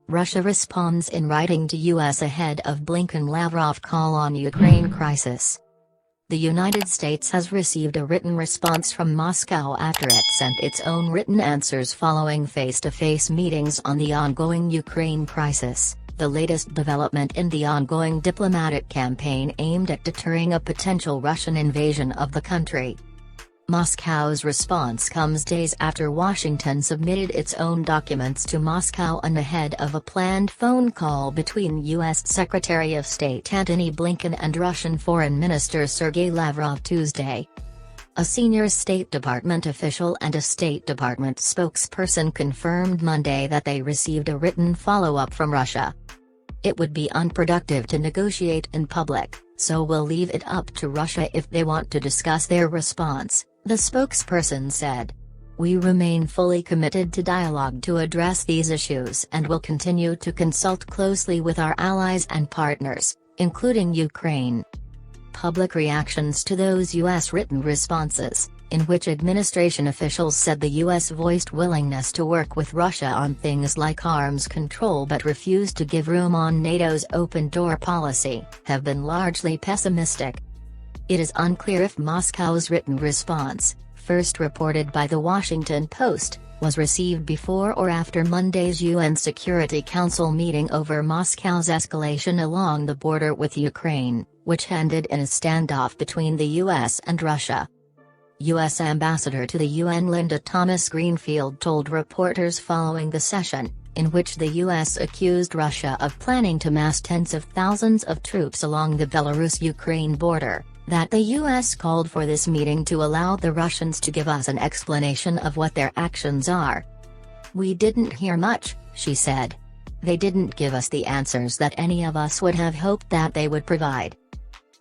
Russia responds in writing to U.S. ahead of Blinken-Lavrov call on Ukraine crisis. The United States has received a written response from Moscow after it sent its own written answers following face-to-face meetings on the ongoing Ukraine crisis, the latest development in the ongoing diplomatic campaign aimed at deterring a potential Russian invasion of the country. Moscow's response comes days after Washington submitted its own documents to Moscow and ahead of a planned phone call between U.S. Secretary of State Antony Blinken and Russian Foreign Minister Sergei Lavrov Tuesday. A senior State Department official and a State Department spokesperson confirmed Monday that they received a written follow-up from Russia. It would be unproductive to negotiate in public, so we'll leave it up to Russia if they want to discuss their response, the spokesperson said. We remain fully committed to dialogue to address these issues and will continue to consult closely with our allies and partners, including Ukraine. Public reactions to those U.S. written responses, in which administration officials said the U.S. voiced willingness to work with Russia on things like arms control but refused to give room on NATO's open-door policy, have been largely pessimistic. It is unclear if Moscow's written response, first reported by The Washington Post, was received before or after Monday's UN Security Council meeting over Moscow's escalation along the border with Ukraine, which ended in a standoff between the U.S. and Russia. U.S. Ambassador to the UN Linda Thomas-Greenfield told reporters following the session, in which the U.S. accused Russia of planning to mass tens of thousands of troops along the Belarus-Ukraine border, that the U.S. called for this meeting to allow the Russians to give us an explanation of what their actions are. We didn't hear much, she said. They didn't give us the answers that any of us would have hoped that they would provide.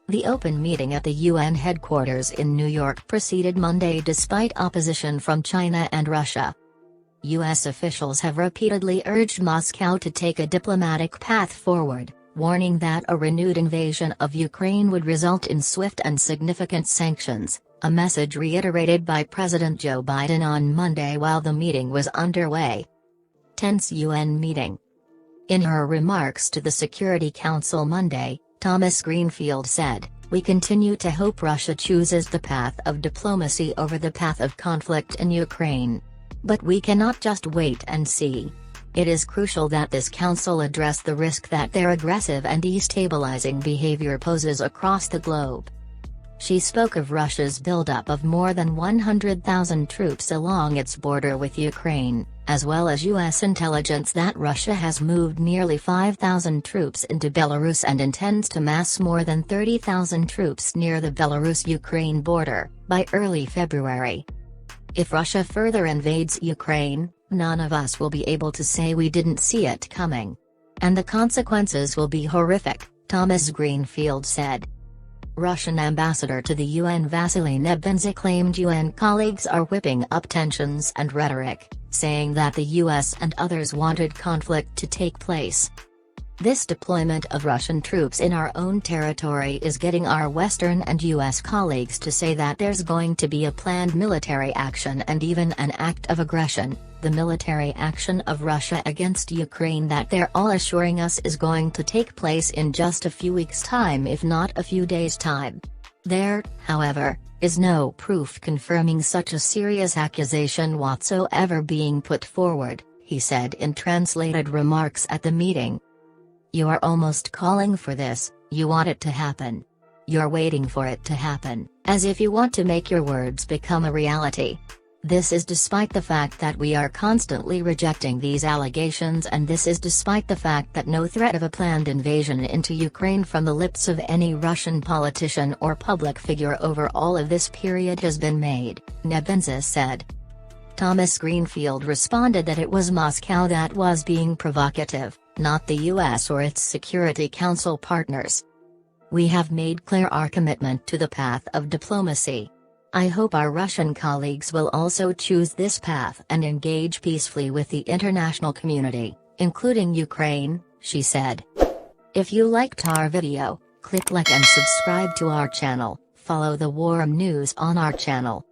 The open meeting at the UN headquarters in New York proceeded Monday despite opposition from China and Russia. U.S. officials have repeatedly urged Moscow to take a diplomatic path forward, warning that a renewed invasion of Ukraine would result in swift and significant sanctions, a message reiterated by President Joe Biden on Monday while the meeting was underway. Tense UN meeting. In her remarks to the Security Council Monday, Thomas-Greenfield said, "We continue to hope Russia chooses the path of diplomacy over the path of conflict in Ukraine. But we cannot just wait and see. It is crucial that this council address the risk that their aggressive and destabilizing behavior poses across the globe." She spoke of Russia's buildup of more than 100,000 troops along its border with Ukraine, as well as U.S. intelligence that Russia has moved nearly 5,000 troops into Belarus and intends to mass more than 30,000 troops near the Belarus-Ukraine border, by early February. If Russia further invades Ukraine, none of us will be able to say we didn't see it coming. And the consequences will be horrific, Thomas-Greenfield said. Russian ambassador to the UN Vasily Nebenzia claimed UN colleagues are whipping up tensions and rhetoric, saying that the US and others wanted conflict to take place. This deployment of Russian troops in our own territory is getting our Western and US colleagues to say that there's going to be a planned military action and even an act of aggression, the military action of Russia against Ukraine that they're all assuring us is going to take place in just a few weeks' time if not a few days' time. There, however, is no proof confirming such a serious accusation whatsoever being put forward, he said in translated remarks at the meeting. You are almost calling for this, you want it to happen. You're waiting for it to happen, as if you want to make your words become a reality. This is despite the fact that we are constantly rejecting these allegations, and this is despite the fact that no threat of a planned invasion into Ukraine from the lips of any Russian politician or public figure over all of this period has been made, Nebenzia said. Thomas-Greenfield responded that it was Moscow that was being provocative, not the US or its Security Council partners. We have made clear our commitment to the path of diplomacy. I hope our Russian colleagues will also choose this path and engage peacefully with the international community, including Ukraine, she said. If you liked our video, click like and subscribe to our channel, follow the War News on our channel.